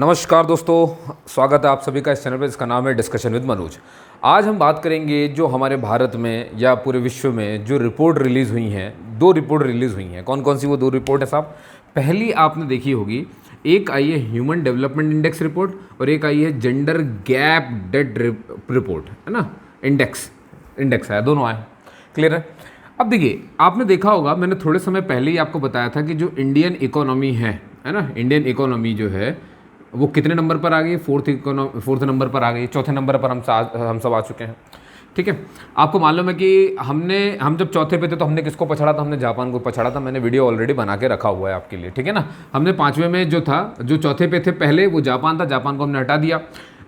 नमस्कार दोस्तों, स्वागत है आप सभी का इस चैनल पर। इसका नाम है डिस्कशन विद मनोज। आज हम बात करेंगे जो हमारे भारत में या पूरे विश्व में जो रिपोर्ट रिलीज़ हुई हैं। दो रिपोर्ट रिलीज़ हुई हैं। कौन कौन सी वो दो रिपोर्ट है साहब? पहली आपने देखी होगी, एक आई है ह्यूमन डेवलपमेंट इंडेक्स रिपोर्ट और एक आई है जेंडर गैप डेट रिपोर्ट, है ना। इंडेक्स है, दोनों आए। क्लियर है? अब देखिए, आपने देखा होगा, मैंने थोड़े समय पहले ही आपको बताया था कि जो इंडियन इकोनॉमी है ना, इंडियन इकोनॉमी जो है वो कितने नंबर पर आ गई? फोर्थ नंबर पर आ गई। चौथे नंबर पर हम सब आ चुके हैं। ठीक है, आपको मालूम है कि हम जब चौथे पे थे तो हमने किसको पछाड़ा था? हमने जापान को पछाड़ा था। मैंने वीडियो ऑलरेडी बना के रखा हुआ है आपके लिए, ठीक है ना। हमने पाँचवें में जो था, जो चौथे पे थे पहले, वो जापान था। जापान को हमने हटा दिया।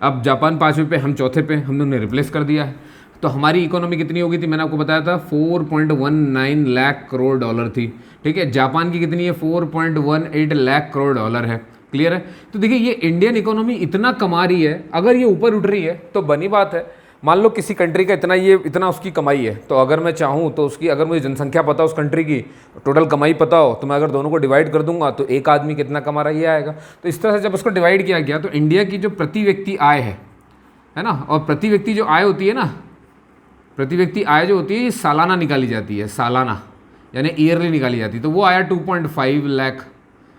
अब जापान पाँचवें पे, हम चौथे पे, हमने उन्हें रिप्लेस कर दिया है। तो हमारी इकोनॉमी कितनी हो गई थी? मैंने आपको बताया था 4.19 लाख करोड़ डॉलर थी। ठीक है, जापान की कितनी है? 4.18 लाख करोड़ डॉलर है। क्लियर है? तो देखिए, ये इंडियन इकोनॉमी इतना कमा रही है, अगर ये ऊपर उठ रही है तो बनी बात है। मान लो किसी कंट्री का इतना उसकी कमाई है, तो अगर मैं चाहूँ तो उसकी, अगर मुझे जनसंख्या पता हो उस कंट्री की, टोटल कमाई पता हो, तो मैं अगर दोनों को डिवाइड कर दूंगा तो एक आदमी कितना कमा रहा है ये आएगा। तो इस तरह से जब उसको डिवाइड किया गया तो इंडिया की जो प्रति व्यक्ति आय है ना, और प्रति व्यक्ति जो आय होती है ना, प्रति व्यक्ति आय जो होती है ये सालाना निकाली जाती है, सालाना यानी ईयरली निकाली जाती है। तो वो आया 2.5 लाख,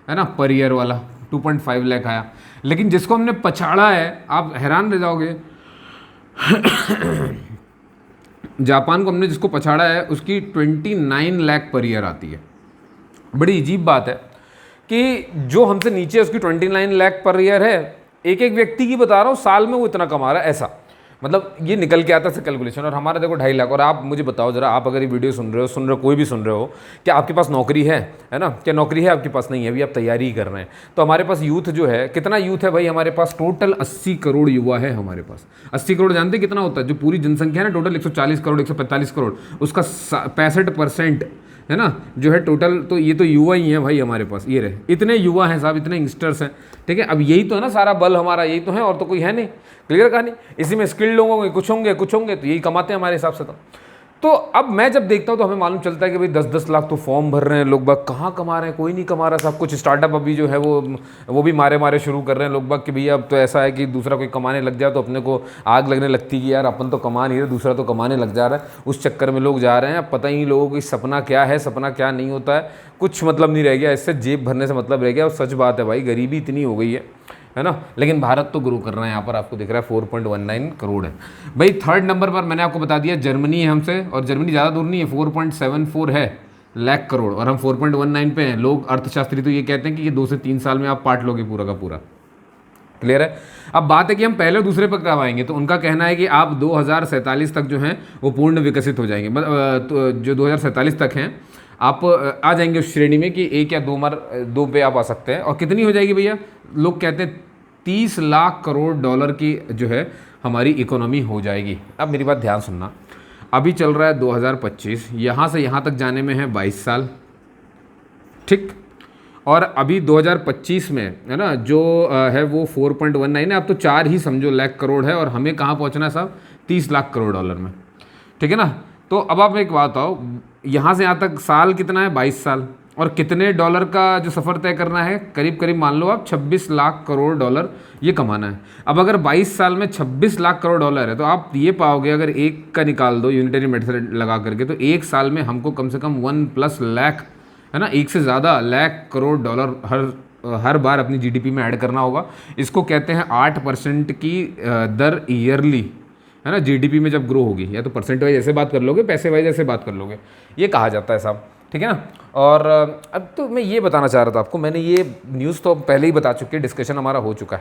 है ना, पर ईयर वाला 2.5 लाख आया। लेकिन जिसको हमने पछाड़ा है, आप हैरान रह जाओगे, जापान को हमने जिसको पछाड़ा है उसकी 29 लाख पर ईयर आती है। बड़ी अजीब बात है कि जो हमसे नीचे उसकी 29 लाख पर ईयर है, एक एक व्यक्ति की बता रहा हूँ, साल में वो इतना कमा रहा है। ऐसा मतलब ये निकल के आता है कैलकुलेशन। और हमारा देखो 2.5 लाख। और आप मुझे बताओ जरा, आप अगर ये वीडियो सुन रहे हो, कोई भी सुन रहे हो, क्या आपके पास नौकरी है ना? क्या नौकरी है आपके पास? नहीं है, अभी आप तैयारी ही कर रहे हैं। तो हमारे पास यूथ जो है, कितना यूथ है भाई हमारे पास? टोटल 80 करोड़ युवा है हमारे पास। 80 करोड़ जानते कितना होता है? जो पूरी जनसंख्या है ना, टोटल 140 करोड़ 145 करोड़, उसका 65% है ना जो है टोटल। तो ये तो युवा ही हैं भाई हमारे पास। ये रहे, इतने युवा हैं साहब, इतने यंगस्टर्स हैं। ठीक है, अब यही तो है ना सारा बल हमारा, यही तो है, और तो कोई है नहीं। क्लियर कहानी? इसी में स्किल्ड लोगों के कुछ होंगे तो यही कमाते हैं हमारे हिसाब से। तो अब मैं जब देखता हूँ तो हमें मालूम चलता है कि भाई 10-10 लाख तो फॉर्म भर रहे हैं लोग बाग। कहाँ कमा रहे हैं? कोई नहीं कमा रहा साहब। कुछ स्टार्टअप अभी जो है वो भी मारे शुरू कर रहे हैं लोग बाग कि भैया अब तो ऐसा है कि दूसरा कोई कमाने लग जाए तो अपने को आग लगने लगती कि यार अपन तो कमा नहीं रहे, दूसरा तो कमाने लग जा रहा है। उस चक्कर में लोग जा रहे हैं। अब पता ही नहीं लोगों को सपना क्या है, सपना क्या नहीं होता है, कुछ मतलब नहीं रह गया। इससे जेब भरने से मतलब रह गया। और सच बात है भाई, गरीबी इतनी हो गई है ना। लेकिन भारत तो ग्रो कर रहा है। यहाँ पर आपको दिख रहा है 4.19 करोड़ है भाई। थर्ड नंबर पर मैंने आपको बता दिया जर्मनी है हमसे, और जर्मनी ज़्यादा दूर नहीं है, 4.74 है लाख करोड़, और हम 4.19 पे हैं। लोग अर्थशास्त्री तो ये कहते हैं कि ये 2 से 3 साल में आप पाट लोगे पूरा का पूरा। क्लियर है? अब बात है कि हम पहले दूसरे पर कब आएंगे, तो उनका कहना है कि आप 2047 तक जो हैं वो पूर्ण विकसित हो जाएंगे। तो जो 2047 तक हैं आप आ जाएंगे उस श्रेणी में कि 1 या 2 पे आप आ सकते हैं। और कितनी हो जाएगी भैया? लोग कहते हैं 30 लाख करोड़ डॉलर की जो है हमारी इकोनॉमी हो जाएगी। अब मेरी बात ध्यान सुनना, अभी चल रहा है 2025, यहाँ से यहाँ तक जाने में है 22 साल। ठीक, और अभी 2025 में है ना जो है वो 4.19 है। अब तो 4 ही समझो लाख करोड़ है, और हमें कहाँ पहुँचना है साहब? 30 लाख करोड़ डॉलर में। ठीक है ना। तो अब आप एक बात आओ, यहाँ से यहाँ तक साल कितना है? 22 साल। और कितने डॉलर का जो सफ़र तय करना है? करीब करीब मान लो आप 26 लाख करोड़ डॉलर ये कमाना है। अब अगर 22 साल में 26 लाख करोड़ डॉलर है, तो आप ये पाओगे, अगर एक का निकाल दो यूनिटरी मेथड लगा करके, तो एक साल में हमको कम से कम 1+ लाख, है ना, एक से ज़्यादा लाख करोड़ डॉलर हर बार अपनी जीडीपी में ऐड करना होगा। इसको कहते हैं 8% की दर ईयरली, है ना। जीडीपी में जब ग्रो होगी, या तो परसेंट वाइज ऐसे बात कर लोगे, पैसे वाइज ऐसे बात कर लोगे, ये कहा जाता है साहब। ठीक है ना। और अब तो मैं ये बताना चाह रहा था आपको, मैंने ये न्यूज़ तो पहले ही बता चुके, डिस्कशन हमारा हो चुका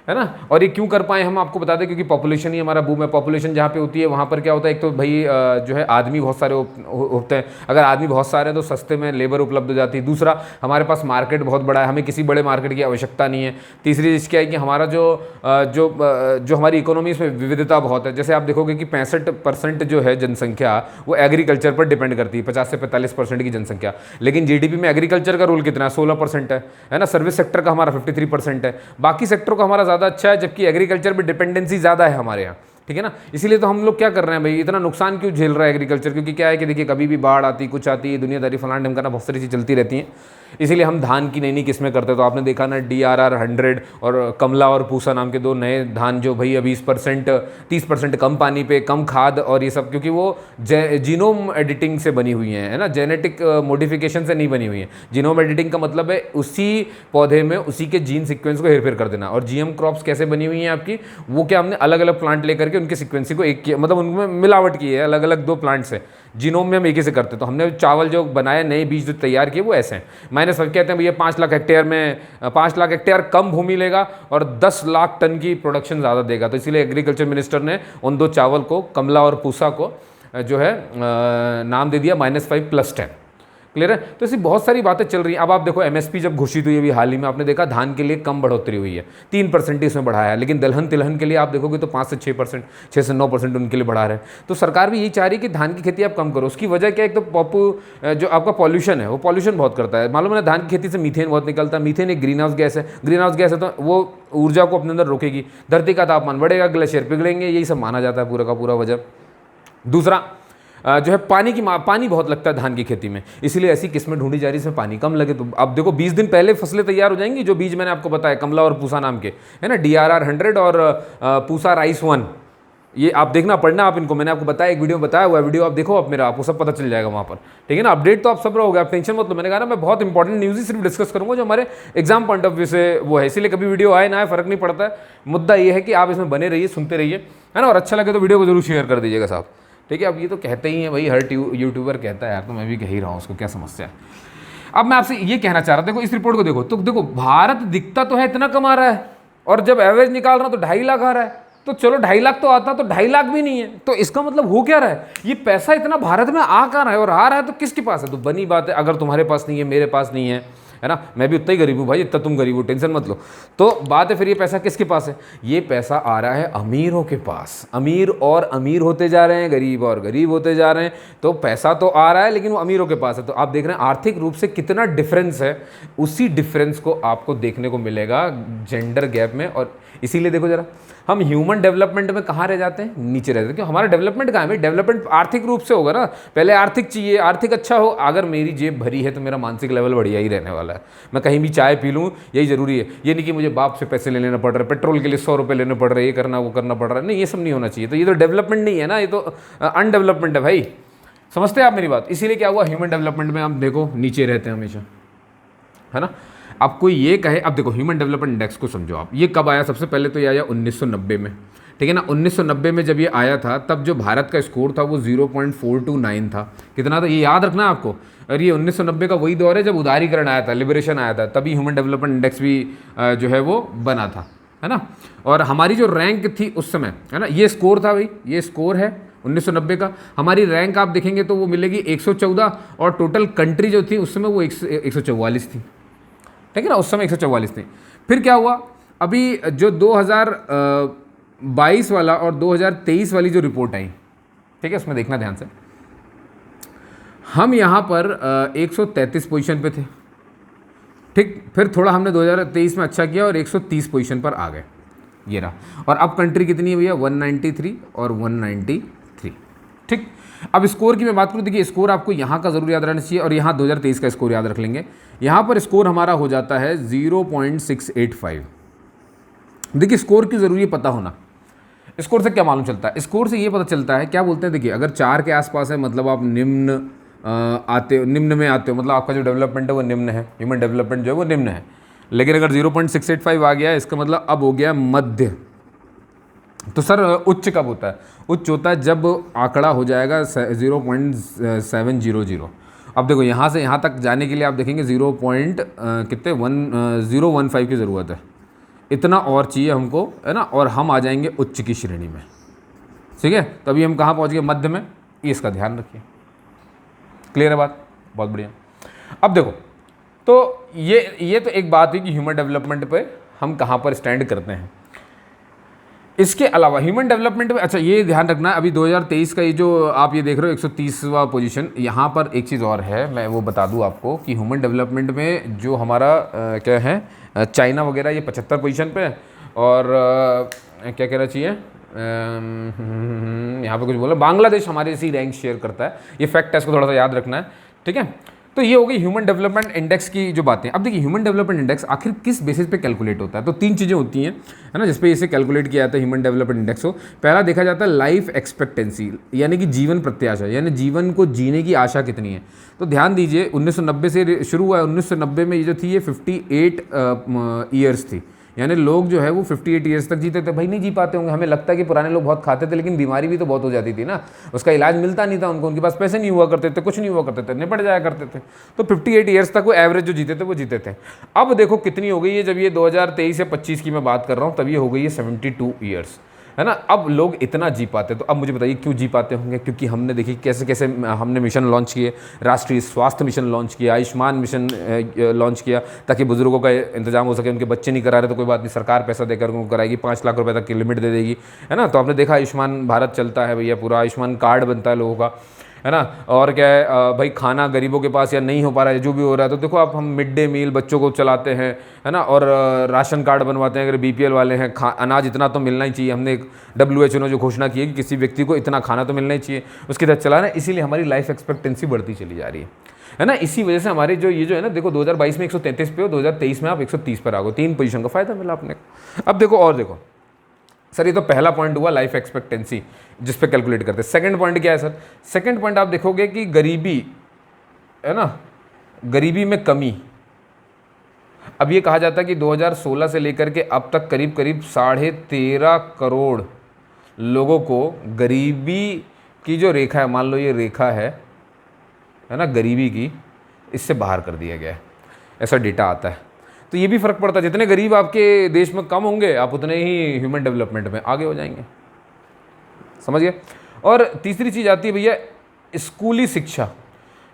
है ना। और ये क्यों कर पाए हम आपको बता दें, क्योंकि पॉपुलेशन ही हमारा बूम है। पॉपुलेशन जहाँ पे होती है वहाँ पर क्या होता है, एक तो भाई जो है आदमी बहुत सारे होते हैं। अगर आदमी बहुत सारे हैं तो सस्ते में लेबर उपलब्ध हो जाती है। दूसरा, हमारे पास मार्केट बहुत बड़ा है, हमें किसी बड़े मार्केट की आवश्यकता नहीं है। तीसरी चीज़ क्या है कि हमारा जो हमारी इकोनॉमी, इसमें विविधता बहुत है। जैसे आप देखोगे कि 65% जो है जनसंख्या वो एग्रीकल्चर पर डिपेंड करती है, 50 से 45% की जनसंख्या। लेकिन जीडीपी में एग्रीकल्चर का रोल कितना है? 16% है ना। सर्विस सेक्टर का हमारा 53% है। बाकी सेक्टर का हमारा ज़्यादा अच्छा है, जबकि एग्रीकल्चर पे डिपेंडेंसी ज़्यादा है हमारे यहाँ। ठीक है ना। इसीलिए तो हम लोग क्या कर रहे हैं भाई, इतना नुकसान क्यों झेल रहा है एग्रीकल्चर? क्योंकि क्या है कि देखिए, कभी भी बाढ़ आती, कुछ आती, दुनियादारी फलाना ढमकाना बहुत सारी चीज़ चलती रहती हैं। इसीलिए हम धान की नई नई किस्में करते हैं। तो आपने देखा ना DRR 100 और कमला और पूसा नाम के दो नए धान जो भैया 20% 30% कम पानी पे, कम खाद और ये सब, क्योंकि वो जीनोम एडिटिंग से बनी हुई हैं, है ना, जेनेटिक मॉडिफिकेशन से नहीं बनी हुई हैं। जीनोम एडिटिंग का मतलब है उसी पौधे में उसी के जीन सीक्वेंस को हेरफेर कर देना। और GM क्रॉप्स कैसे बनी हुई हैं आपकी, वो क्या हमने अलग अलग प्लांट लेकर के उनके सीक्वेंसी को एक किया, मतलब उनमें मिलावट की है, अलग अलग 2 प्लांट से जीनोम में हम एक ही से करते हैं। तो हमने चावल जो बनाए, नए बीज जो तैयार किए वो ऐसे हैं। मैंने सब कहते हैं भैया 5 लाख हेक्टेयर में 5 लाख हेक्टेयर कम भूमि लेगा और 10 लाख टन की प्रोडक्शन ज़्यादा देगा। तो इसीलिए एग्रीकल्चर मिनिस्टर ने उन 2 चावल को, कमला और पूसा को जो है नाम दे दिया -5+10। क्लियर है। तो ऐसी बहुत सारी बातें चल रही हैं। अब आप देखो MSP जब घोषित हुई अभी हाल ही में, आपने देखा धान के लिए कम बढ़ोतरी हुई है, 3% इसमें बढ़ाया है, लेकिन दलहन तिलहन के लिए आप देखोगे तो 5 से 6%, 6 से 9% उनके लिए बढ़ा रहे हैं। तो सरकार भी यही चाह रही है कि धान की खेती आप कम करो। उसकी वजह क्या है, एक तो जो आपका पॉल्यूशन है वो पॉल्यूशन बहुत करता है। मालूम है ना, धान की खेती से मीथेन बहुत निकलता है। मीथेन एक ग्रीन हाउस गैस है। ग्रीन हाउस गैस है तो वो ऊर्जा को अपने अंदर रोकेगी, धरती का तापमान बढ़ेगा, ग्लेशियर पिघलेंगे, यही सब माना जाता है पूरा का पूरा वजह। दूसरा जो है पानी बहुत लगता है धान की खेती में, इसीलिए ऐसी किस्में ढूंढी जा रही है इसमें पानी कम लगे। तो अब देखो 20 दिन पहले फसलें तैयार हो जाएंगी। जो बीज मैंने आपको बताया कमला और पूसा नाम के, है ना, DRR 100 और पूसा राइस 1, ये आप देखना पढ़ना आप इनको, मैंने आपको बताया, एक वीडियो में बताया हुआ है, वीडियो आप देखो आप मेरा, आपको सब पता चल जाएगा वहाँ पर, ठीक है ना। अपडेट तो आप सब रहोगे, आप टेंशन मत लो। मैंने कहा ना मैं बहुत इंपॉर्टेंट न्यूज़ ही सिर्फ डिस्कस करूँगा जो हमारे एग्जाम पॉइंट ऑफ व्यू से वो है, इसीलिए कभी वीडियो आए ना आए फर्क नहीं पड़ता है। मुद्दा ये है कि आप इसमें बने रहिए, सुनते रहिए, है ना, और अच्छा लगे तो वीडियो को जरूर शेयर कर दीजिएगा साहब, ठीक है। अब ये तो कहते ही हैं भाई, हर यूट्यूबर कहता है यार, तो मैं भी कह ही रहा हूँ, उसको क्या समस्या है। अब मैं आपसे ये कहना चाह रहा था, देखो इस रिपोर्ट को देखो तो देखो भारत दिखता तो है इतना कमा रहा है, और जब एवरेज निकाल रहा तो 2.5 लाख आ रहा है। तो चलो 2.5 लाख तो आता, तो 2.5 लाख भी नहीं है। तो इसका मतलब हो क्या रहा है, ये पैसा इतना भारत में आ कहाँ रहा है, और आ रहा है तो किसके पास है। तो बनी बात है, अगर तुम्हारे पास नहीं है, मेरे पास नहीं है ना, मैं भी उतना ही गरीब हूँ भाई, इतना तुम गरीब हो, टेंशन मत लो। तो बात है फिर ये पैसा किसके पास है, ये पैसा आ रहा है अमीरों के पास। अमीर और अमीर होते जा रहे हैं, गरीब और गरीब होते जा रहे हैं। तो पैसा तो आ रहा है लेकिन वो अमीरों के पास है। तो आप देख रहे हैं आर्थिक रूप से कितना डिफरेंस है। उसी डिफरेंस को आपको देखने को मिलेगा जेंडर गैप में। और इसीलिए देखो जरा, हम ह्यूमन डेवलपमेंट में कहाँ रह जाते हैं, नीचे रहते हैं। क्यों, हमारा डेवलपमेंट कहाँ है, डेवलपमेंट आर्थिक रूप से होगा ना, पहले आर्थिक चाहिए, आर्थिक अच्छा हो। अगर मेरी जेब भरी है तो मेरा मानसिक लेवल बढ़िया ही रहने वाला है। मैं कहीं भी चाय पी लूँ, यही ज़रूरी है। ये नहीं कि मुझे बाप से पैसे लेने पड़ रहे, पेट्रोल के लिए 100 रुपये लेने पड़ रहे, ये करना वो करना पड़ रहा है, नहीं, ये सब नहीं होना चाहिए। तो ये तो डेवलपमेंट नहीं है ना, ये तो अनडेवलपमेंट है भाई। समझते हैं आप मेरी बात। इसीलिए क्या हुआ, ह्यूमन डेवलपमेंट में आप देखो नीचे रहते हैं हमेशा, है ना। अब कोई ये कहे, अब देखो ह्यूमन डेवलपमेंट इंडेक्स को समझो आप, ये कब आया, सबसे पहले तो ये आया 1990 में, ठीक है ना। 1990 में जब ये आया था तब जो भारत का स्कोर था वो 0.429 था। कितना था ये याद रखना है आपको। और ये 1990 का वही दौर है जब उदारीकरण आया था, लिबरेशन आया था, तभी ह्यूमन डेवलपमेंट इंडेक्स भी जो है वो बना था, है ना। और हमारी जो रैंक थी उस समय, है ना, ये स्कोर था भाई, ये स्कोर है 1990 का। हमारी रैंक आप देखेंगे तो वो मिलेगी 114, और टोटल कंट्री जो थी उस समय वो 144 थी, ठीक है ना, उस समय 144 थी। फिर क्या हुआ, अभी जो 2022 वाला और 2023 वाली जो रिपोर्ट आई, ठीक है, उसमें देखना ध्यान से, हम यहाँ पर 133 पोजीशन पे थे, ठीक। फिर थोड़ा हमने 2023 में अच्छा किया और 130 पोजीशन पर आ गए, ये रहा। और अब कंट्री कितनी है भैया, 193 और 193, ठीक। अब स्कोर की मैं बात करूँ, देखिए स्कोर आपको यहाँ का ज़रूर याद रहना चाहिए, और यहाँ 2023 का स्कोर याद रख लेंगे। यहाँ पर स्कोर हमारा हो जाता है 0.685। देखिए स्कोर की ज़रूरी पता होना। स्कोर से क्या मालूम चलता है, स्कोर से ये पता चलता है, क्या बोलते हैं, देखिए अगर 4 के आसपास है मतलब आप निम्न निम्न में आते हो, मतलब आपका जो डेवलपमेंट है वो निम्न है, ह्यूमन डेवलपमेंट जो है वो निम्न है। लेकिन अगर 0.685 आ गया, इसका मतलब अब हो गया मध्य। तो सर उच्च कब होता है, उच्च होता है जब आंकड़ा हो जाएगा 0.700। अब देखो यहाँ से यहाँ तक जाने के लिए आप देखेंगे 0.15 की ज़रूरत है, इतना और चाहिए हमको, है ना, और हम आ जाएंगे उच्च की श्रेणी में, ठीक है। तो अभी हम कहाँ पहुँच गए, मध्य में, ये इसका ध्यान रखिए। क्लियर है बात, बहुत बढ़िया। अब देखो, तो ये तो एक बात हुई कि ह्यूमन डेवलपमेंट पे हम कहाँ पर स्टैंड करते हैं। इसके अलावा ह्यूमन डेवलपमेंट में, अच्छा ये ध्यान रखना, अभी 2023 का ये जो आप ये देख रहे हो 130वां पोजीशन, यहाँ पर एक चीज़ और है, मैं वो बता दूँ आपको कि ह्यूमन डेवलपमेंट में जो हमारा क्या है, चाइना वगैरह ये 75 पोजीशन पे है, और क्या कहना चाहिए, यहाँ पे कुछ बोला, बांग्लादेश हमारे इसी रैंक शेयर करता है। ये फैक्ट है, इसको थोड़ा सा याद रखना है, ठीक है। तो ये हो गई ह्यूमन डेवलपमेंट इंडेक्स की जो बातें। अब देखिए ह्यूमन डेवलपमेंट इंडेक्स आखिर किस बेसिस पे कैलकुलेट होता है, तो 3 चीज़ें होती हैं, है ना, जिस पे इसे कैलकुलेट किया जाता है ह्यूमन डेवलपमेंट इंडेक्स को। पहला देखा जाता है लाइफ एक्सपेक्टेंसी, यानी कि जीवन प्रत्याशा, यानी जीवन को जीने की आशा कितनी है। तो ध्यान दीजिए 1990 से शुरू हुआ है, 1990 में ये जो थी ये 58 ईयर्स थी, यानी लोग जो है वो 58 ईयर्स तक जीते थे। भाई नहीं जी पाते होंगे, हमें लगता है कि पुराने लोग बहुत खाते थे, लेकिन बीमारी भी तो बहुत हो जाती थी ना, उसका इलाज मिलता नहीं था उनको, उनके पास पैसे नहीं हुआ करते थे, कुछ नहीं हुआ करते थे, निपट जाया करते थे। तो 58 ईयर्स तक वो एवरेज जो जीते थे वो जीते थे। अब देखो कितनी हो गई है, जब ये 2023 या 25 की मैं बात कर रहा हूँ तब ये हो गई है 72 ईयर्स, है ना। अब लोग इतना जी पाते, तो अब मुझे बताइए क्यों जी पाते होंगे? क्योंकि हमने देखिए कैसे कैसे हमने मिशन लॉन्च किए, राष्ट्रीय स्वास्थ्य मिशन लॉन्च किया, आयुष्मान मिशन लॉन्च किया, ताकि बुजुर्गों का इंतजाम हो सके। उनके बच्चे नहीं करा रहे तो कोई बात नहीं, सरकार पैसा देकर उनको कराएगी, 5 लाख रुपए तक की लिमिट दे देगी, है ना। तो आपने देखा आयुष्मान भारत चलता है भैया, पूरा आयुष्मान कार्ड बनता है लोगों का, है ना। और क्या है भाई, खाना गरीबों के पास या नहीं हो पा रहा है, जो भी हो रहा है, तो देखो आप हम मिड डे मील बच्चों को चलाते हैं, है ना, और राशन कार्ड बनवाते हैं। अगर बीपीएल वाले हैं, अनाज इतना तो मिलना ही चाहिए, हमने एक WHO ने जो घोषणा की है कि किसी व्यक्ति को इतना खाना तो मिलना ही चाहिए, उसके तहत चला रहे हैं, इसीलिए हमारी लाइफ एक्सपेक्टेंसी बढ़ती चली जा रही है ना। इसी वजह से हमारे जो ये जो है ना, देखो 2022 में 133 पे हो, 2023 में आप 130 पर आ गए, 3 पोजीशन का फायदा मिला आपने। अब देखो और देखो सर, ये तो पहला पॉइंट हुआ लाइफ एक्सपेक्टेंसी, जिस पे कैलकुलेट करते हैं। सेकंड पॉइंट क्या है सर? सेकंड पॉइंट आप देखोगे कि गरीबी, है ना, गरीबी में कमी। अब ये कहा जाता है कि 2016 से लेकर के अब तक करीब करीब 13.5 करोड़ लोगों को गरीबी की जो रेखा है, मान लो ये रेखा है ना, गरीबी की, इससे बाहर कर दिया गया है, ऐसा डेटा आता है। तो ये भी फ़र्क पड़ता है, जितने गरीब आपके देश में कम होंगे आप उतने ही ह्यूमन डेवलपमेंट में आगे हो जाएंगे, समझ गए। और तीसरी चीज़ आती है भैया स्कूली शिक्षा,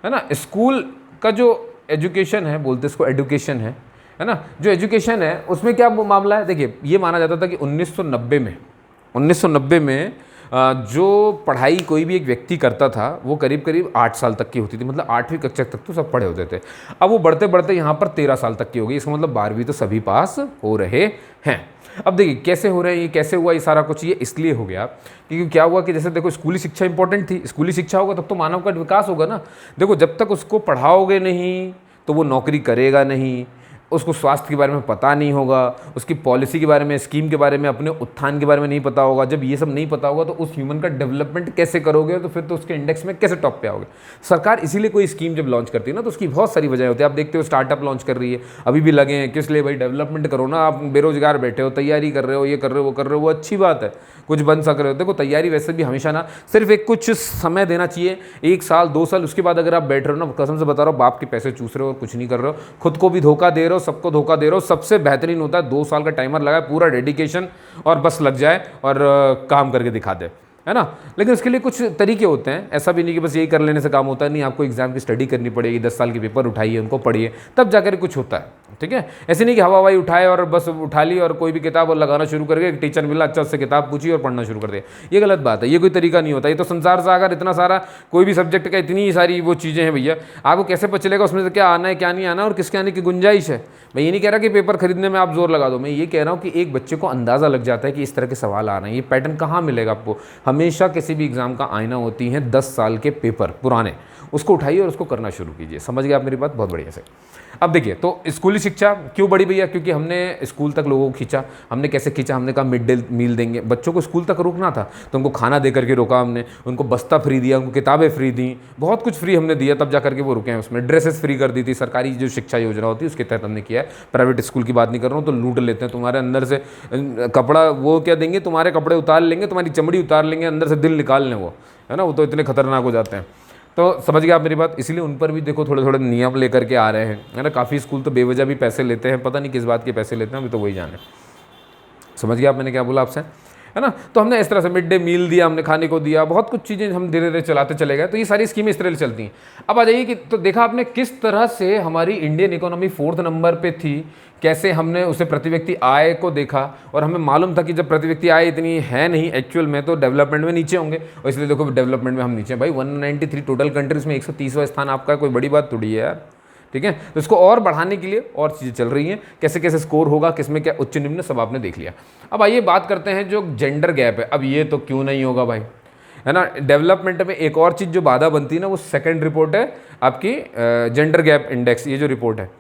है ना। स्कूल का जो एजुकेशन है, बोलते इसको एजुकेशन है ना, जो एजुकेशन है उसमें क्या मामला है? देखिए ये माना जाता था कि 1990 में जो पढ़ाई कोई भी एक व्यक्ति करता था वो करीब करीब 8 साल तक की होती थी, मतलब 8वीं कक्षा तक तो सब पढ़े होते थे। अब वो बढ़ते बढ़ते यहाँ पर 13 साल तक की हो गई, इसका मतलब 12वीं तो सभी पास हो रहे हैं। अब देखिए कैसे हो रहे हैं, ये कैसे हुआ ये सारा कुछ? ये इसलिए हो गया क्योंकि क्या हुआ कि जैसे देखो स्कूली शिक्षा इंपॉर्टेंट थी, स्कूली शिक्षा होगा तब तो मानव का विकास होगा ना। देखो जब तक उसको पढ़ाओगे नहीं तो वो नौकरी करेगा नहीं, उसको स्वास्थ्य के बारे में पता नहीं होगा, उसकी पॉलिसी के बारे में, स्कीम के बारे में, अपने उत्थान के बारे में नहीं पता होगा। जब ये सब नहीं पता होगा तो उस ह्यूमन का डेवलपमेंट कैसे करोगे? तो फिर तो उसके इंडेक्स में कैसे टॉप पे आओगे? सरकार इसीलिए कोई स्कीम जब लॉन्च करती है ना तो उसकी बहुत सारी वजह होती है। आप देखते हो स्टार्टअप लॉन्च कर रही है, अभी भी लगे हैं, किस लिए भाई? डेवलपमेंट करो ना। आप बेरोजगार बैठे हो, तैयारी कर रहे हो, ये कर रहे हो, वो कर रहे हो, वो अच्छी बात है, कुछ बन सक रहे हो। देखो तैयारी वैसे भी हमेशा ना, सिर्फ एक कुछ समय देना चाहिए, 1 साल 2 साल, उसके बाद अगर आप बैठ रहे हो ना, कसम से बता रहा हूँ, बाप के पैसे चूस रहे हो और कुछ नहीं कर रहे हो, खुद को भी धोखा दे रहे हो, सबको धोखा दे रहे हो। सबसे बेहतरीन होता है 2 साल का टाइमर लगाए, पूरा डेडिकेशन, और बस लग जाए और काम करके दिखा दे, है ना। लेकिन उसके लिए कुछ तरीके होते हैं, ऐसा भी नहीं कि बस यही कर लेने से काम होता है। नहीं, आपको एग्जाम की स्टडी करनी पड़ेगी, 10 साल के पेपर उठाइए, उनको पढ़िए, तब जाकर कुछ होता है, ठीक है। ऐसे नहीं कि हवा हवाई उठाए और बस उठा ली और कोई भी किताब और लगाना शुरू करके, एक टीचर मिला अच्छा उससे किताब पूछी और पढ़ना शुरू कर दिया। ये गलत बात है, ये कोई तरीका नहीं होता। ये तो संसार सागर, इतना सारा कोई भी सब्जेक्ट का इतनी सारी वो चीज़ें हैं भैया, आपको कैसे पता चलेगा उसमें से क्या आना है क्या नहीं आना और किसके आने की गुंजाइश है? मैं ये नहीं कह रहा कि पेपर खरीदने में आप जोर लगा दो, मैं ये कह रहा हूँ कि एक बच्चे को अंदाज़ा लग जाता है कि इस तरह के सवाल आ रहे हैं। ये पैटर्न कहाँ मिलेगा आपको? हमेशा किसी भी एग्जाम का आईना होती हैं 10 साल के पेपर पुराने, उसको उठाइए और उसको करना शुरू कीजिए। समझ गए आप मेरी बात? बहुत बढ़िया से। अब देखिए, तो स्कूली शिक्षा क्यों बढ़ी भैया? क्योंकि हमने स्कूल तक लोगों को खींचा। हमने कैसे खींचा? हमने कहा मिड डे मील देंगे, बच्चों को स्कूल तक रोकना था तो उनको खाना दे करके रोका हमने, उनको बस्ता फ्री दिया, उनको किताबें फ्री दी, बहुत कुछ फ्री हमने दिया, तब जा करके वो रुके हैं। उसमें ड्रेसेस फ्री कर दी थी, सरकारी जो शिक्षा योजना होती है उसके तहत हमने किया है। प्राइवेट स्कूल की बात नहीं कर रहा हूँ, तो लूट लेते हैं तुम्हारे अंदर से कपड़ा, वो क्या देंगे, तुम्हारे कपड़े उतार लेंगे, तुम्हारी चमड़ी उतार लेंगे, अंदर से दिल निकाल लें, वो है ना, वो तो इतने खतरनाक हो जाते हैं। तो समझ गए आप मेरी बात? इसीलिए उन पर भी देखो थोड़े थोड़े नियम लेकर के आ रहे हैं, है ना। काफ़ी स्कूल तो बेवजह भी पैसे लेते हैं, पता नहीं किस बात के पैसे लेते हैं, अभी तो वही जाने। समझ गए आप मैंने क्या बोला आपसे, है ना। तो हमने इस तरह से मिड डे मील दिया, हमने खाने को दिया, बहुत कुछ चीज़ें हम धीरे धीरे चलाते चले गए। तो ये सारी स्कीमें इस तरह से चलती हैं। अब आ जाइए कि तो देखा आपने किस तरह से हमारी इंडियन इकोनॉमी 4th नंबर पे थी, कैसे हमने उसे प्रति व्यक्ति आय को देखा, और हमें मालूम था कि जब प्रति व्यक्ति आय इतनी है नहीं एक्चुअल में, तो डेवलपमेंट में नीचे होंगे, और इसलिए देखो डेवलपमेंट में हम नीचे हैं भाई। 193 टोटल कंट्रीज में 130वां स्थान आपका, कोई बड़ी बात थोड़ी है यार, ठीक है। तो इसको और बढ़ाने के लिए और चीज़ें चल रही हैं, कैसे कैसे स्कोर होगा, किसमें क्या उच्च निम्न, सब आपने देख लिया। अब आइए बात करते हैं जो जेंडर गैप है। अब ये तो क्यों नहीं होगा भाई, है ना। डेवलपमेंट में एक और चीज़ जो बाधा बनती है ना, वो सेकंड रिपोर्ट है आपकी जेंडर गैप इंडेक्स, ये जो रिपोर्ट है।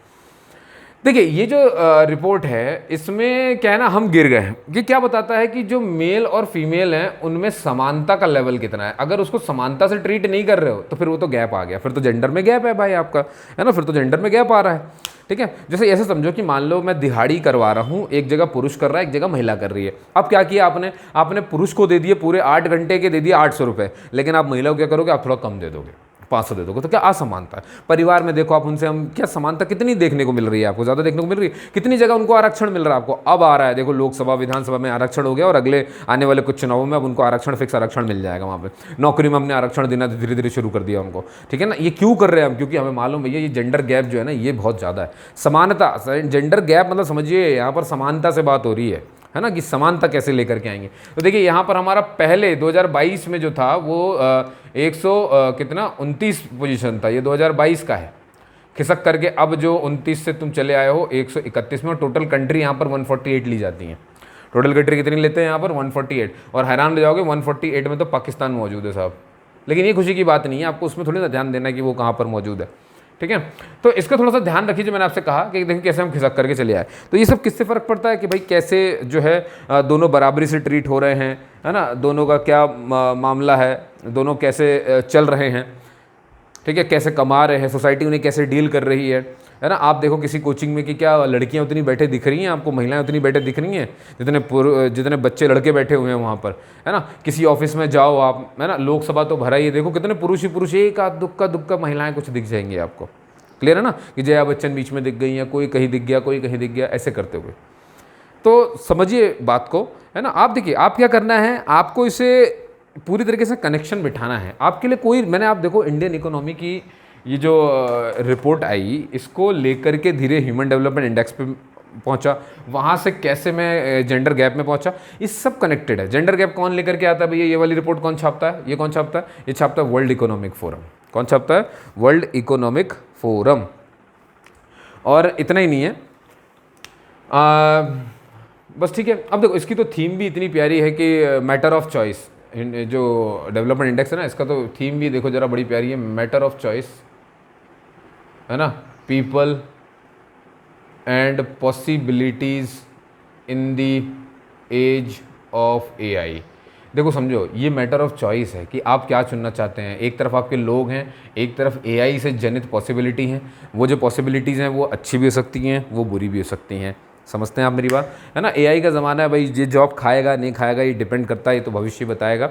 देखिए ये जो रिपोर्ट है इसमें क्या है ना, हम गिर गए हैं। ये क्या बताता है कि जो मेल और फीमेल हैं उनमें समानता का लेवल कितना है। अगर उसको समानता से ट्रीट नहीं कर रहे हो तो फिर वो तो गैप आ गया, फिर तो जेंडर में गैप है भाई आपका, है ना, फिर तो जेंडर में गैप आ रहा है। ठीक है, जैसे ऐसे समझो कि मान लो मैं दिहाड़ी करवा रहा हूँ, एक जगह पुरुष कर रहा है, एक जगह महिला कर रही है। अब क्या किया आपने, आपने पुरुष को दे दिए पूरे 8 घंटे के दे दिए 800 रुपये, लेकिन आप महिला को क्या करोगे, आप थोड़ा कम दे दोगे, 500 दे दोगे। तो क्या असमानता है। परिवार में देखो आप, उनसे हम क्या समानता कितनी देखने को मिल रही है आपको, ज़्यादा देखने को मिल रही है। कितनी जगह उनको आरक्षण मिल रहा है आपको, अब आ रहा है देखो लोकसभा विधानसभा में आरक्षण हो गया, और अगले आने वाले कुछ चुनावों में अब उनको आरक्षण, फिक्स आरक्षण मिल जाएगा। वहाँ पे नौकरी में हमने आरक्षण देना धीरे धीरे शुरू कर दिया उनको। ठीक है ना, ये क्यों कर रहे हैं हम, क्योंकि हमें मालूम भैया ये जेंडर गैप जो है ना ये बहुत ज़्यादा है। समानता, जेंडर गैप मतलब समझिए यहाँ पर समानता से बात हो रही है ना, कि समानता कैसे लेकर के आएंगे। तो देखिए यहाँ पर हमारा पहले 2022 में जो था वो 100 कितना 29 पोजीशन था, ये 2022 का है। खिसक करके अब जो 29 से तुम चले आए हो 131 में, और टोटल कंट्री यहाँ पर 148 ली जाती हैं। टोटल कंट्री कितनी लेते हैं यहाँ पर 148, और हैरान हो जाओगे 148 में तो पाकिस्तान मौजूद है साहब। लेकिन ये खुशी की बात नहीं है, आपको उसमें थोड़ी ना ध्यान देना है कि वो कहाँ पर मौजूद है। ठीक है, तो इसका थोड़ा सा ध्यान रखिए, जो मैंने आपसे कहा कि देखिए कैसे हम खिसक करके चले आए। तो ये सब किससे फ़र्क पड़ता है कि भाई कैसे जो है दोनों बराबरी से ट्रीट हो रहे हैं, है ना, दोनों का क्या मामला है, दोनों कैसे चल रहे हैं। ठीक है, कैसे कमा रहे हैं, सोसाइटी उन्हें कैसे डील कर रही है ना। आप देखो किसी कोचिंग में कि क्या लड़कियां उतनी बैठे दिख रही हैं आपको, महिलाएं उतनी बैठे दिख रही हैं जितने बच्चे लड़के बैठे हुए हैं वहाँ पर, है ना। किसी ऑफिस में जाओ आप, है ना, लोकसभा तो भरा ही है, देखो कितने पुरुष ही पुरुष, एक आध दुक्का महिलाएं कुछ दिख जाएंगी आपको। क्लियर है ना, कि जया बच्चन बीच में दिख गई हैं, कोई कहीं दिख गया, कोई कहीं दिख गया, ऐसे करते हुए। तो समझिए बात को, है ना। आप देखिए आप क्या करना है, आपको इसे पूरी तरीके से कनेक्शन बिठाना है। आपके लिए कोई, मैंने आप देखो इंडियन इकोनॉमी की ये जो रिपोर्ट आई, इसको लेकर के धीरे ह्यूमन डेवलपमेंट इंडेक्स पे पहुंचा, वहाँ से कैसे मैं जेंडर गैप में पहुंचा, ये सब कनेक्टेड है। जेंडर गैप कौन लेकर के आता है भैया, ये वाली रिपोर्ट कौन छापता है, ये कौन छापता है, ये छापता है वर्ल्ड इकोनॉमिक फोरम। कौन छापता है, वर्ल्ड इकोनॉमिक फोरम। और इतना ही नहीं है, बस ठीक है। अब देखो इसकी तो थीम भी इतनी प्यारी है कि मैटर ऑफ चॉइस, जो डेवलपमेंट इंडेक्स है ना, इसका तो थीम भी देखो जरा बड़ी प्यारी है, मैटर ऑफ चॉइस, है ना, people and possibilities in the age of AI. देखो समझो ये मैटर ऑफ चॉइस है कि आप क्या चुनना चाहते हैं। एक तरफ आपके लोग हैं, एक तरफ एआई से जनित पॉसिबिलिटी हैं। वो जो पॉसिबिलिटीज़ हैं वो अच्छी भी हो सकती हैं, वो बुरी भी हो सकती हैं। समझते हैं आप मेरी बात, है ना। एआई का ज़माना है भाई, ये जॉब खाएगा नहीं खाएगा ये डिपेंड करता है, ये तो भविष्य बताएगा।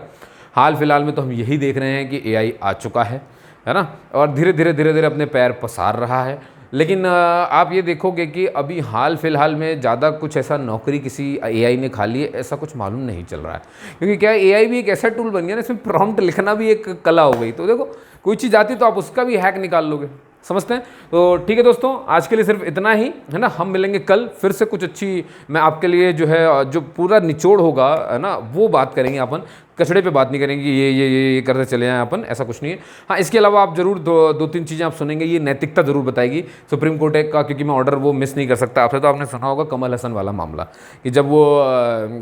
हाल फिलहाल में तो हम यही देख रहे हैं कि एआई आ चुका है ना, और धीरे धीरे अपने पैर पसार रहा है। लेकिन आप ये देखोगे कि अभी हाल फिलहाल में ज़्यादा कुछ ऐसा नौकरी किसी एआई ने खा ली है ऐसा कुछ मालूम नहीं चल रहा है। क्योंकि क्या एआई भी एक ऐसा टूल बन गया ना, इसमें प्रॉम्प्ट लिखना भी एक कला हो गई। तो देखो कोई चीज़ आती तो आप उसका भी हैक निकाल लोगे। समझते हैं। तो ठीक है दोस्तों, आज के लिए सिर्फ इतना ही, है ना। हम मिलेंगे कल फिर से, कुछ अच्छी मैं आपके लिए जो है जो पूरा निचोड़ होगा, है ना, वो बात करेंगे अपन। कचड़े पे बात नहीं करेंगे ये करते चले आए अपन, ऐसा कुछ नहीं है। हाँ, इसके अलावा आप जरूर दो तीन चीज़ें आप सुनेंगे, ये नैतिकता जरूर बताएगी सुप्रीम कोर्ट का, क्योंकि मैं ऑर्डर वो मिस नहीं कर सकता। आपसे तो आपने सुना होगा कमल हसन वाला मामला, कि जब वो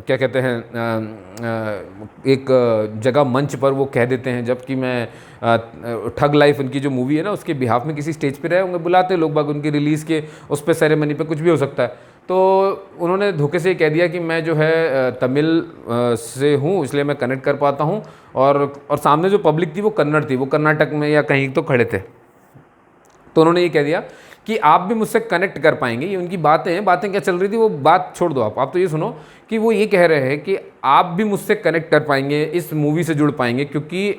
क्या कहते हैं एक जगह मंच पर वो कह देते हैं, जबकि मैं ठग लाइफ उनकी जो मूवी है ना उसके बिहाफ में किसी स्टेज पे रहे होंगे, बुलाते लोग बाग उनकी रिलीज़ के उस पर सेरेमनी पे, कुछ भी हो सकता है। तो उन्होंने धोखे से ये कह दिया कि मैं जो है तमिल से हूँ इसलिए मैं कनेक्ट कर पाता हूँ, और सामने जो पब्लिक थी वो कन्नड़ थी, वो कर्नाटक में या कहीं तो खड़े थे। तो उन्होंने ये कह दिया कि आप भी मुझसे कनेक्ट कर पाएंगे। ये उनकी बातें क्या चल रही थी वो बात छोड़ दो, आप तो ये सुनो कि वो ये कह रहे हैं कि आप भी मुझसे कनेक्ट कर पाएंगे, इस मूवी से जुड़ पाएंगे, क्योंकि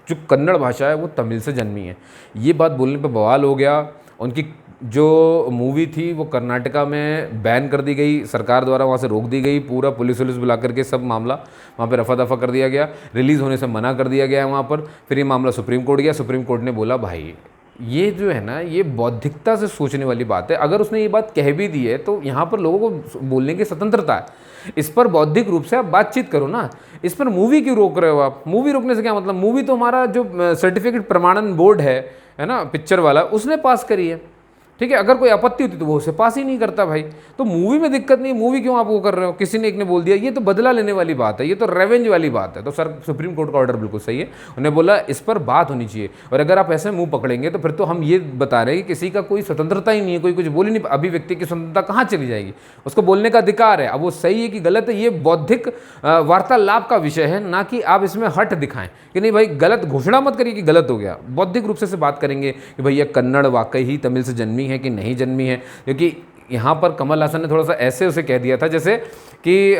जो कन्नड़ भाषा है वो तमिल से जन्मी है। ये बात बोलने पर बवाल हो गया। उनकी जो मूवी थी वो कर्नाटका में बैन कर दी गई, सरकार द्वारा वहाँ से रोक दी गई, पूरा पुलिस बुला करके सब मामला वहाँ पे रफा दफा कर दिया गया, रिलीज़ होने से मना कर दिया गया वहाँ पर। फिर ये मामला सुप्रीम कोर्ट गया, सुप्रीम कोर्ट ने बोला भाई ये जो है ना ये बौद्धिकता से सोचने वाली बात है। अगर उसने ये बात कह भी दी है तो यहाँ पर लोगों को बोलने की स्वतंत्रता है, इस पर बौद्धिक रूप से आप बातचीत करो ना, इस पर मूवी क्यों रोक रहे हो आप। मूवी रोकने से क्या मतलब, मूवी तो हमारा जो सर्टिफिकेट प्रमाणन बोर्ड है ना, पिक्चर वाला, उसने पास करी है। ठीक है, अगर कोई आपत्ति होती तो वो उसे पास ही नहीं करता भाई। तो मूवी में दिक्कत नहीं, मूवी क्यों आप वो कर रहे हो? किसी ने एक ने बोल दिया, ये तो बदला लेने वाली बात है, ये तो रेवेंज वाली बात है। तो सर सुप्रीम कोर्ट का ऑर्डर बिल्कुल सही है, उन्हें बोला इस पर बात होनी चाहिए। और अगर आप ऐसे मुंह पकड़ेंगे तो फिर तो हम ये बता रहे हैं कि किसी का कोई स्वतंत्रता ही नहीं है, कोई कुछ बोल ही नहीं। अभिव्यक्ति की स्वतंत्रता कहाँ चली जाएगी? उसको बोलने का अधिकार है। अब वो सही है कि गलत है, ये बौद्धिक वार्तालाप का विषय है, ना कि आप इसमें हट दिखाएं कि नहीं भाई गलत घोषणा मत करिए कि गलत हो गया। बौद्धिक रूप से बात करेंगे कि भैया कन्नड़ वाकई ही तमिल से जन्मी है कि नहीं जन्मी है, क्योंकि यहाँ पर कमल हासन ने थोड़ा सा ऐसे उसे कह दिया था जैसे कि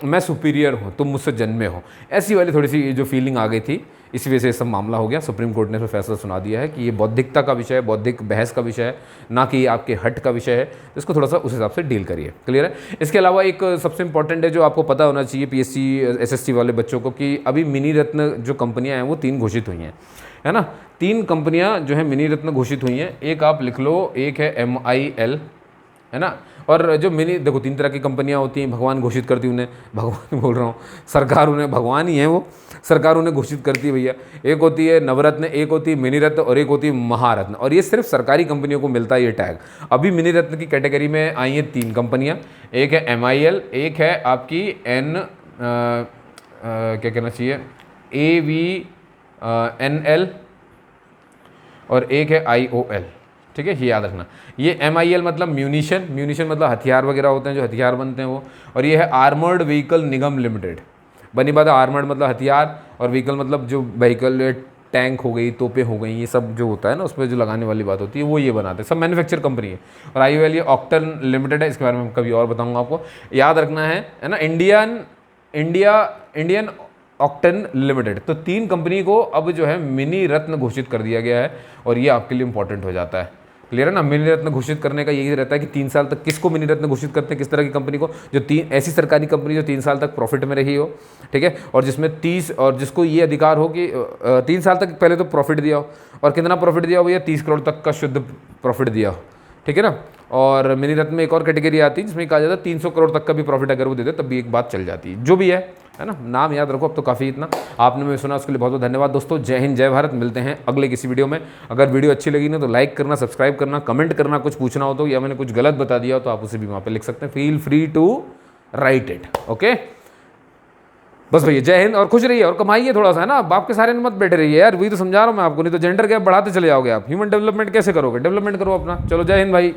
मैं सुपीरियर हूँ, तुम मुझसे जन्मे हो, ऐसी वाली थोड़ी सी जो फीलिंग आ गई थी। इसी वजह से सब मामला हो गया। सुप्रीम कोर्ट ने फिर फैसला सुना दिया है कि ये बौद्धिकता का विषय है, बौद्धिक बहस का विषय है, ना कि आपके हट का विषय है। तो इसको थोड़ा सा उस हिसाब से डील करिए। क्लियर है? इसके अलावा एक सबसे इंपॉर्टेंट है जो आपको पता होना चाहिए पीएससी एसएससी वाले बच्चों को, कि अभी मिनी रत्न जो कंपनियाँ हैं वो 3 घोषित हुई हैं, है ना। 3 कंपनियाँ जो है मिनी रत्न घोषित हुई हैं। एक आप लिख लो, एक है MIL, है ना। और जो मिनी, देखो 3 तरह की कंपनियां होती हैं, भगवान घोषित करती उन्हें, भगवान बोल रहा हूँ, सरकार उन्हें, भगवान ही है वो, सरकार उन्हें घोषित करती है भैया। एक होती है नवरत्न, एक होती है मिनी रत्न और एक होती है महारत्न। और ये सिर्फ सरकारी कंपनियों को मिलता है ये टैग। अभी मिनी रत्न की कैटेगरी में आई हैं 3 कंपनियाँ, एक है MIL, एक है आपकी क्या कहना चाहिए AVNL और एक है IOL। ठीक है, ये याद रखना। ये MIL मतलब म्यूनिशन मतलब हथियार वगैरह होते हैं, जो हथियार बनते हैं वो। और ये है आर्मर्ड व्हीकल निगम लिमिटेड। बनी बात है, आर्मर्ड मतलब हथियार और व्हीकल मतलब जो व्हीकल, टैंक हो गई, तोपें हो गई, ये सब जो होता है ना उसमें जो लगाने वाली बात होती है वो ये बनाते हैं, सब मैन्युफैक्चर कंपनी है। और IOL ये ऑक्टन लिमिटेड है, इसके बारे में कभी और बताऊँगा आपको, याद रखना है ना। Indian octane limited. तो 3 कंपनी को अब जो है मिनी रत्न घोषित कर दिया गया है, और ये आपके लिए इंपॉर्टेंट हो जाता है। क्लियर है ना। मिनी रत्न घोषित करने का यही रहता है कि 3 साल तक किसको मिनी रत्न घोषित करते हैं, किस तरह की कंपनी को, जो 3 ऐसी सरकारी कंपनी जो 3 साल तक प्रॉफिट में रही हो, ठीक है, और जिसमें 30 और जिसको ये अधिकार हो कि 3 साल तक पहले तो प्रॉफिट दिया हो, और कितना प्रॉफिट दिया हो भैया, 30 करोड़ तक का शुद्ध प्रॉफिट दिया हो, ठीक है ना। और मिनी रत्न में एक और कैटेगरी आती है जिसमें कहा जाता है 300 करोड़ तक का भी प्रॉफिट अगर वो दे दे तब भी एक बात चल जाती है। जो भी है ना, नाम याद रखो। अब तो काफ़ी इतना आपने मैं सुना, उसके लिए बहुत बहुत धन्यवाद दोस्तों। जय हिंद, जय भारत। मिलते हैं अगले किसी वीडियो में। अगर वीडियो अच्छी लगी ना तो लाइक करना, सब्सक्राइब करना, कमेंट करना, कुछ पूछना हो तो, या मैंने कुछ गलत बता दिया हो तो आप उसे भी वहाँ पे लिख सकते हैं। Feel free to write it. Okay, बस भैया जय हिंद, और खुश रहिए और कमाइए थोड़ा सा, है ना। बाप के सारे में मत बैठे रहिए यार, वही तो समझा रहा हूँ मैं आपको, नहीं तो जेंडर गैप बढ़ाते चले जाओगे आप। ह्यूमन डेवलपमेंट कैसे करोगे? डेवलपमेंट करो अपना। चलो जय हिंद भाई।